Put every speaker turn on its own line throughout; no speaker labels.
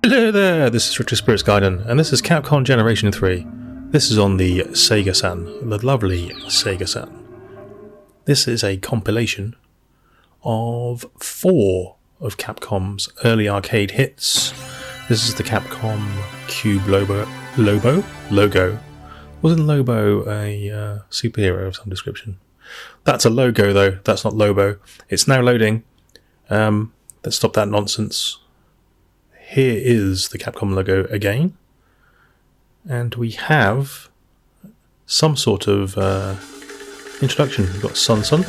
Hello there, this is Richard Spirits Gaiden, and this is Capcom Generation 3. This is on the Sega Saturn, the lovely Sega Saturn. This is a compilation of 4 of Capcom's early arcade hits. This is the Capcom Cube logo. Wasn't Lobo a superhero of some description? That's a logo though, that's not Lobo. It's now loading. Let's stop that nonsense. Here is the Capcom logo again. And we have some sort of introduction. We've got Sun,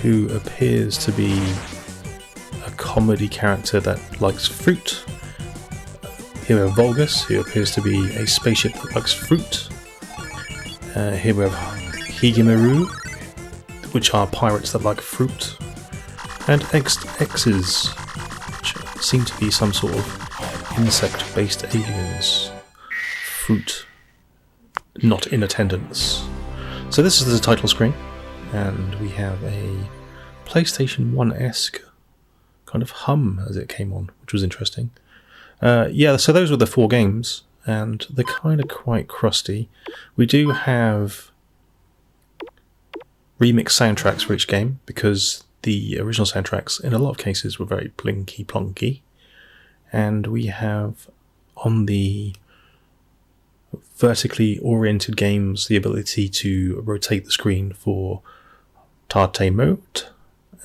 who appears to be a comedy character that likes fruit. Here we have Volgas, who appears to be a spaceship that likes fruit. Here we have Hijmaroo, which are pirates that like fruit. And X's, which seem to be some sort of insect-based aliens. Fruit, not in attendance. So this is the title screen, and we have a PlayStation 1-esque kind of hum as it came on, which was interesting. Yeah, so those were the 4 games, and they're kind of quite crusty. We do have remix soundtracks for each game, because the original soundtracks in a lot of cases were very plinky plonky, and we have on the vertically oriented games the ability to rotate the screen for Tate mode,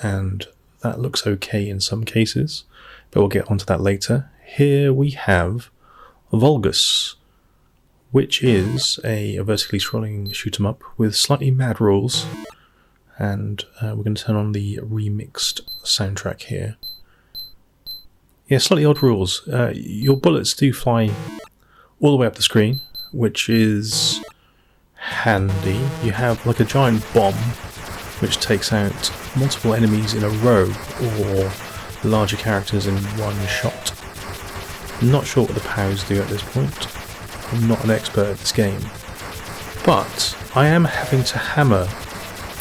and that looks okay in some cases, but we'll get onto that later. Here we have Volgas, which is a vertically scrolling shoot 'em up with slightly mad rules, and we're going to turn on the remixed soundtrack here. Yeah, slightly odd rules. Your bullets do fly all the way up the screen, which is handy. You have like a giant bomb which takes out multiple enemies in a row or larger characters in one shot. I'm not sure what the powers do at this point. I'm not an expert at this game, but I am having to hammer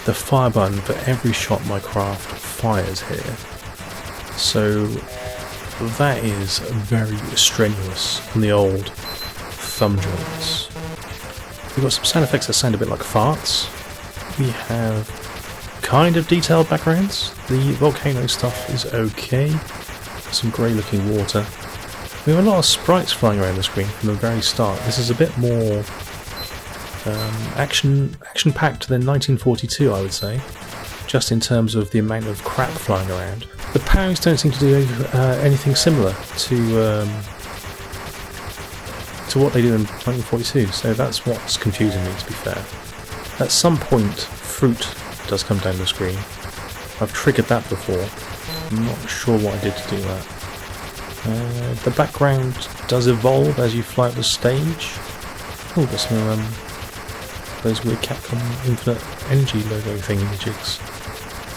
the fire button for every shot my craft fires here, so that is very strenuous on the old thumb joints. We've got some sound effects that sound a bit like farts. We have kind of detailed backgrounds. The volcano stuff is okay. Some grey looking water. We have a lot of sprites flying around the screen from the very start. This is a bit more action-packed than 1942, I would say, just in terms of the amount of crap flying around. The powers don't seem to do anything similar to what they do in 1942, so that's what's confusing me, to be fair. At some point, fruit does come down the screen. I've triggered that before. I'm not sure what I did to do that. The background does evolve as you fly up the stage. Oh, got some those weird Capcom Infinite Energy logo thingy-jigs.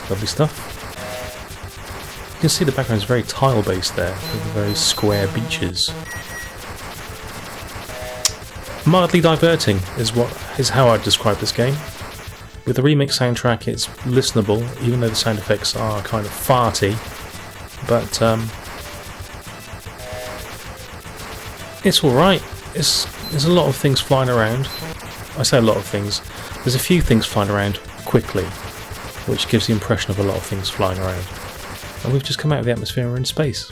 Lovely stuff. You can see the background is very tile-based there, with very square beaches. Mildly diverting is how I'd describe this game. With the remix soundtrack, it's listenable, even though the sound effects are kind of farty, but it's alright. There's a lot of things flying around. I say a lot of things. There's a few things flying around quickly, which gives the impression of a lot of things flying around. And we've just come out of the atmosphere and we're in space,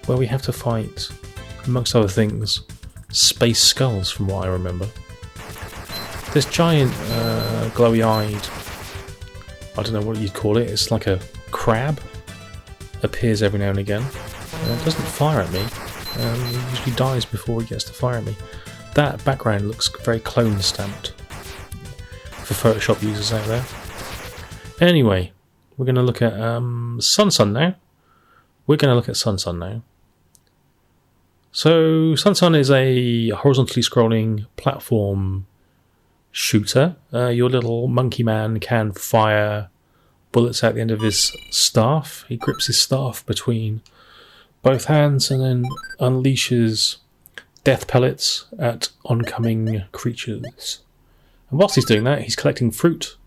where we have to fight, amongst other things, space skulls, from what I remember. This giant, glowy-eyed, I don't know what you'd call it, it's like a crab, appears every now and again. It doesn't fire at me. He usually dies before he gets to fire at me. That background looks very clone stamped for Photoshop users out there. Anyway, we're going to look at Sun now. So Sun is a horizontally scrolling platform shooter. Your little monkey man can fire bullets out the end of his staff. He grips his staff between both hands and then unleashes death pellets at oncoming creatures. And whilst he's doing that, he's collecting fruit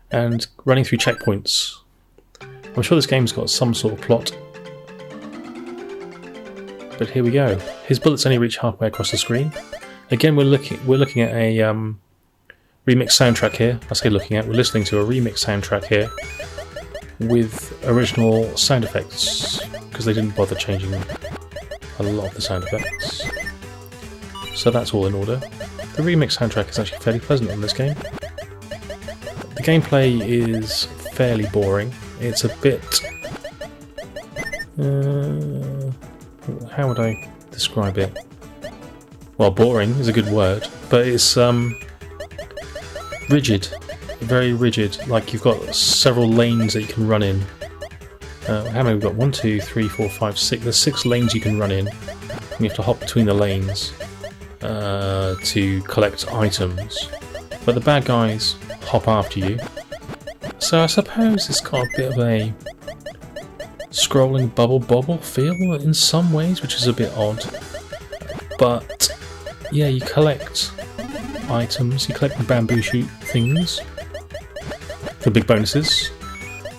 and running through checkpoints. I'm sure this game's got some sort of plot. But here we go. His bullets only reach halfway across the screen. Again, we're looking at a remix soundtrack here. I say looking at. We're listening to a remix soundtrack here with original sound effects because they didn't bother changing a lot of the sound effects. So that's all in order. The remix soundtrack is actually fairly pleasant on this game. The gameplay is fairly boring. It's a bit... how would I describe it? Well, boring is a good word, but it's rigid. Very rigid. Like you've got several lanes that you can run in. How many we've got? 1, 2, 3, 4, 5, 6. There's 6 lanes you can run in. And you have to hop between the lanes to collect items. But the bad guys hop after you. So I suppose it's got a bit of a scrolling bubble feel in some ways, which is a bit odd. But yeah, you collect items, you collect bamboo shoot things for big bonuses.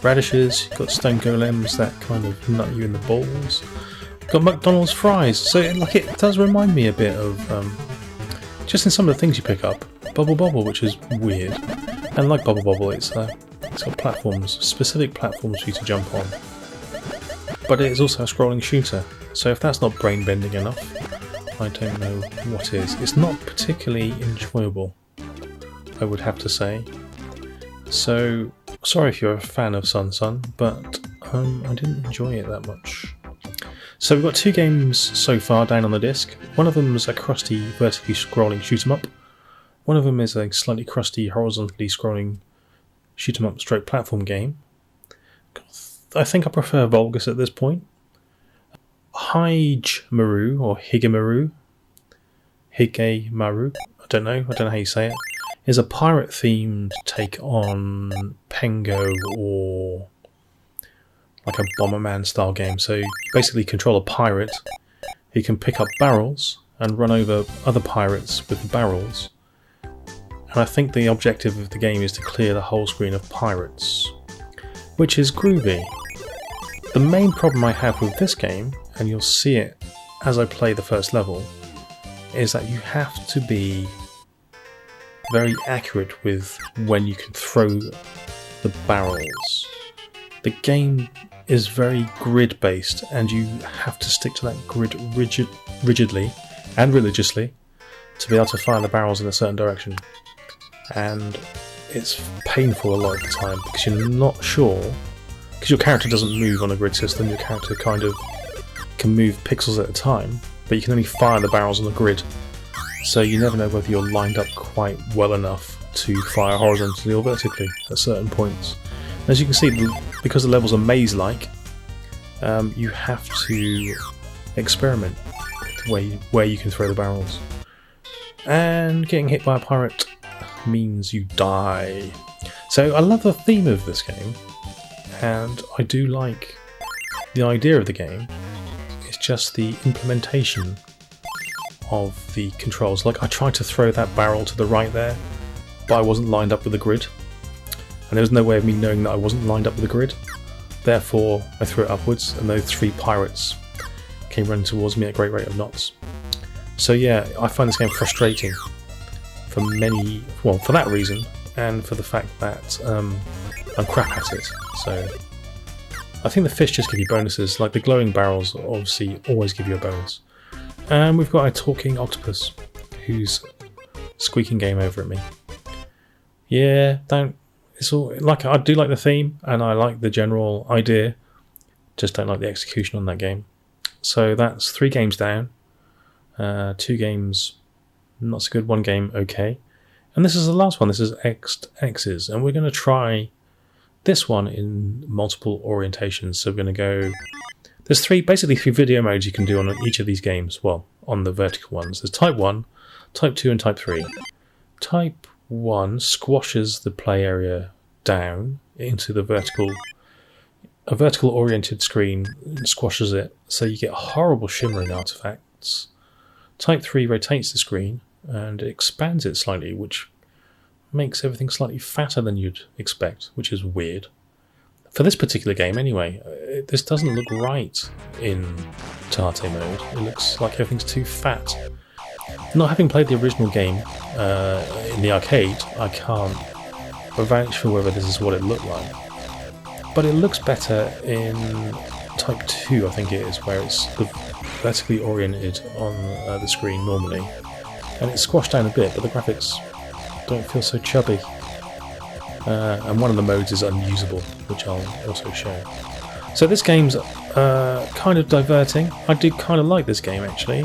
Radishes, you've got stone golems that kind of nut you in the balls. You've got McDonald's fries, so it does remind me a bit of just in some of the things you pick up. Bubble, which is weird, and like Bubble, it's got platforms, specific platforms for you to jump on. But it is also a scrolling shooter, so if that's not brain bending enough, I don't know what is. It's not particularly enjoyable, I would have to say. So sorry if you're a fan of Sun, but I didn't enjoy it that much. So we've got 2 games so far down on the disc. One of them is a crusty vertically scrolling shoot 'em up. One of them is a slightly crusty horizontally scrolling shoot 'em up stroke platform game. I think I prefer Volgas at this point. Hijmaroo or Hijmaroo, I don't know how you say it, is a pirate-themed take on Pengo or like a Bomberman style game. So you basically control a pirate who can pick up barrels and run over other pirates with the barrels. And I think the objective of the game is to clear the whole screen of pirates, which is groovy. The main problem I have with this game, and you'll see it as I play the first level, is that you have to be very accurate with when you can throw the barrels. The game is very grid based and you have to stick to that grid rigidly and religiously to be able to fire the barrels in a certain direction. And it's painful a lot of the time because you're not sure, because your character doesn't move on a grid system. Your character kind of can move pixels at a time, but you can only fire the barrels on the grid, so you never know whether you're lined up quite well enough to fire horizontally or vertically at certain points. And as you can see, because the levels are maze-like, you have to experiment with where you can throw the barrels. And getting hit by a pirate means you die. So I love the theme of this game, and I do like the idea of the game. It's just the implementation of the controls. Like, I tried to throw that barrel to the right there, but I wasn't lined up with the grid, and there was no way of me knowing that I wasn't lined up with the grid. Therefore I threw it upwards, and those 3 pirates came running towards me at a great rate of knots. So yeah, I find this game frustrating for that reason, and for the fact that I'm crap at it. So I think the fish just give you bonuses, like the glowing barrels obviously always give you a bonus. And we've got a talking octopus who's squeaking game over at me. Yeah, it's all like, I do like the theme and I like the general idea, just don't like the execution on that game. So that's 3 games down, 2 games not so good, 1 game okay, and this is the last one. This is X's, and we're going to try this one in multiple orientations. So we're going to go, there's basically three video modes you can do on each of these games. Well, on the vertical ones, there's Type 1, Type 2 and Type 3. Type 1 squashes the play area down into the a vertical oriented screen, and squashes it, so you get horrible shimmering artifacts. Type 3 rotates the screen and expands it slightly, which makes everything slightly fatter than you'd expect, which is weird. For this particular game anyway, this doesn't look right in Tate mode. It looks like everything's too fat. Not having played the original game in the arcade, I can't vouch for whether this is what it looked like. But it looks better in Type 2, I think it is, where it's vertically oriented on the screen normally. And it's squashed down a bit, but the graphics don't feel so chubby. And one of the modes is unusable, which I'll also show. So this game's kind of diverting. I do kind of like this game actually.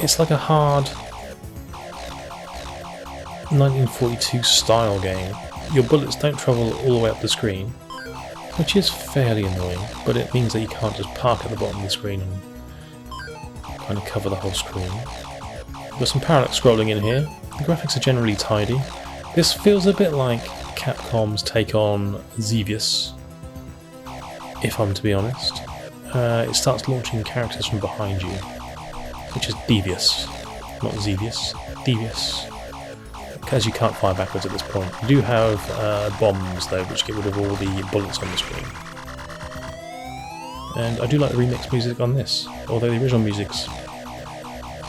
It's like a hard 1942 style game. Your bullets don't travel all the way up the screen, which is fairly annoying, but it means that you can't just park at the bottom of the screen and kind of cover the whole screen. There's some parallax scrolling in here. The graphics are generally tidy. This feels a bit like Capcom's take on Xevious, if I'm to be honest. It starts launching characters from behind you, which is devious, not Xevious, devious, because you can't fire backwards at this point. You do have bombs though, which get rid of all the bullets on the screen. And I do like the remix music on this, although the original music's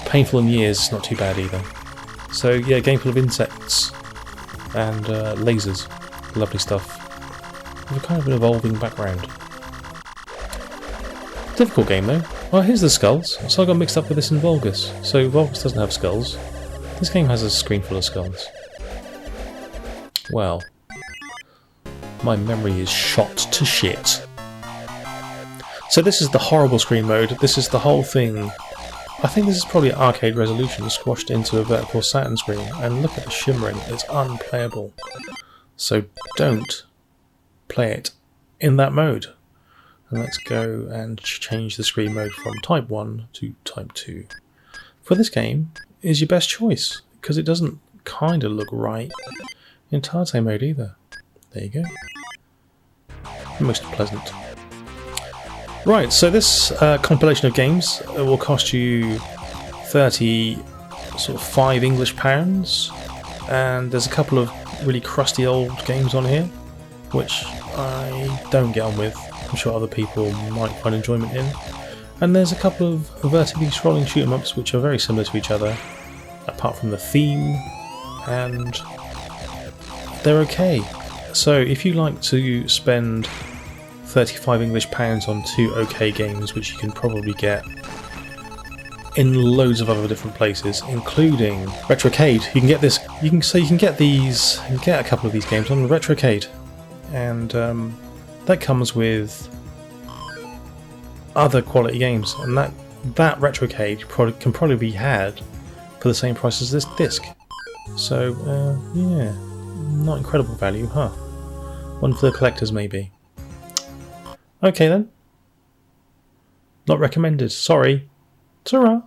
painful in years, not too bad either. So yeah, game full of insects and lasers, lovely stuff, with a kind of an evolving background. Difficult game though. Oh, here's the skulls. So I got mixed up with this in Volgas. So Volgas doesn't have skulls. This game has a screen full of skulls. Well, my memory is shot to shit. So this is the horrible screen mode. This is the whole thing. I think this is probably arcade resolution squashed into a vertical Saturn screen, and look at the shimmering, it's unplayable. So don't play it in that mode. And let's go and change the screen mode from Type 1 to Type 2. For this game is your best choice, because it doesn't kind of look right in Tate mode either. There you go. Most pleasant. Right, so this compilation of games will cost you 35 English pounds, and there's a couple of really crusty old games on here, which I don't get on with. I'm sure other people might find enjoyment in. And there's a couple of vertically scrolling shoot 'em ups which are very similar to each other, apart from the theme, and they're okay. So if you like to spend 35 English pounds on two okay games, which you can probably get in loads of other different places, including Retrocade. You can get this. You can get these. You can get a couple of these games on Retrocade, and that comes with other quality games, and that Retrocade can probably be had for the same price as this disc. So yeah, not incredible value, huh? One for the collectors maybe. Okay then. Not recommended. Sorry. Ta-ra.